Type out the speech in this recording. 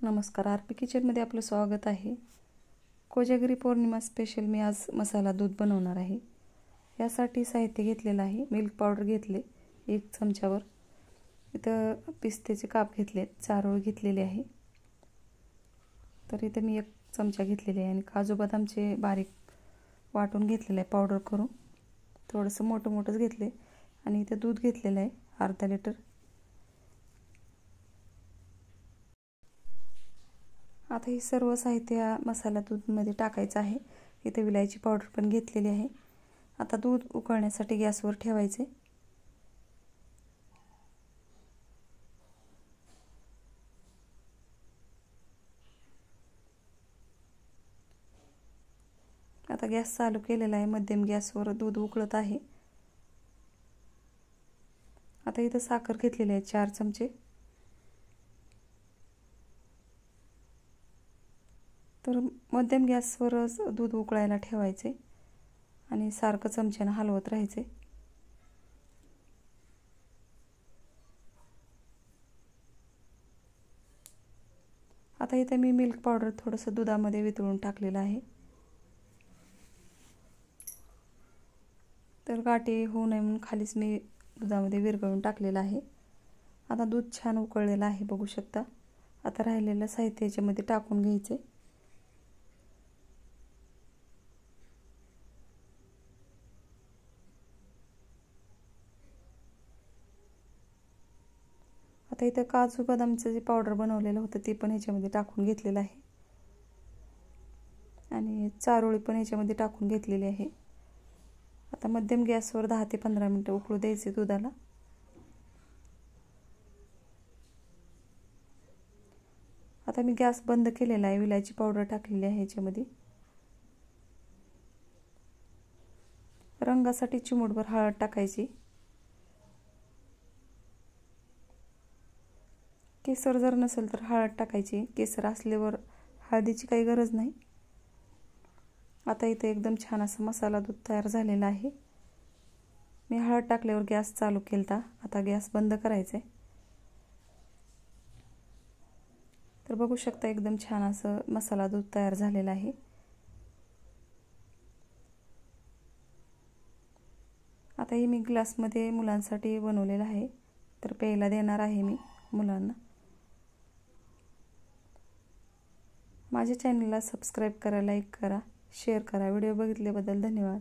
नमस्कार, आरपी किचनमध्ये आपलं स्वागत आहे। कोजागिरी पौर्णिमा स्पेशल मी आज मसाला दूध बनवणार आहे। यासाठी साहित्य घेतलेलं आहे। मिल्क पावडर घेतले 1 चमचावर, इथं पिस्त्याचे काप घेतले, चारोळ घेतलेले आहे, तर इथं मी 1 चमचा घेतलेले आहे आणि काजू बदामचे बारीक वाटून घेतलेले आहे पावडर करून, थोडंसं मोठं मोठंच घेतले आणि इथं दूध घेतलेलं आहे अर्धा लिटर। आता हे सर्व साहित्य मसाला दूधमध्ये टाकायचं आहे। इथे विलायची पावडर पण घेतलेली आहे। आता दूध उकळण्यासाठी गॅसवर ठेवायचे। आता गॅस चालू केलेला आहे, मध्यम गॅसवर दूध उकळत आहे। आता इथे साखर घेतलेली आहे 4 चमचे, तर मध्यम गॅसवरच दूध उकळायला ठेवायचे आणि सारखं चमच्याने हलवत राहायचे। आता इथे मी मिल्क पावडर थोडंसं दुधामध्ये वितळून टाकलेलं आहे, तर गाठी होऊ नये म्हणून खालीच मी दुधामध्ये विरघळून टाकलेलं आहे। आता दूध छान उकळलेलं आहे, बघू शकता। आता राहिलेलं साहित्य याच्यामध्ये टाकून घ्यायचे। आता इथं काजू बदामचं जे पावडर बनवलेलं होतं ते पण ह्याच्यामध्ये टाकून घेतलेलं आहे आणि चारोळी पण ह्याच्यामध्ये टाकून घेतलेली आहे। आता मध्यम गॅसवर 10 ते 15 मिनिटं उकळू द्यायचे दुधाला। आता मी गॅस बंद केलेला आहे, विलायची पावडर टाकलेली आहे ह्याच्यामध्ये। रंगासाठी चिमूटभर हळद टाकायची। केसर जर नसेल तर हळद टाकायची, केसर असल्यावर हळदीची काही गरज नाही। आता इथे एकदम छान असा मसाला दूध तयार झालेला आहे। मी हळद टाकल्यावर गॅस चालू केलता, आता गॅस बंद करायचा आहे। तर बघू शकता एकदम छान असं मसाला दूध तयार झालेला आहे। आता हे मी ग्लासमध्ये मुलांसाठी बनवलेलं आहे, तर प्यायला देणार आहे मी मुलांना। माझ्या चॅनलला सबस्क्राईब करा, लाईक करा, शेअर करा। व्हिडिओ बघितल्याबद्दल धन्यवाद।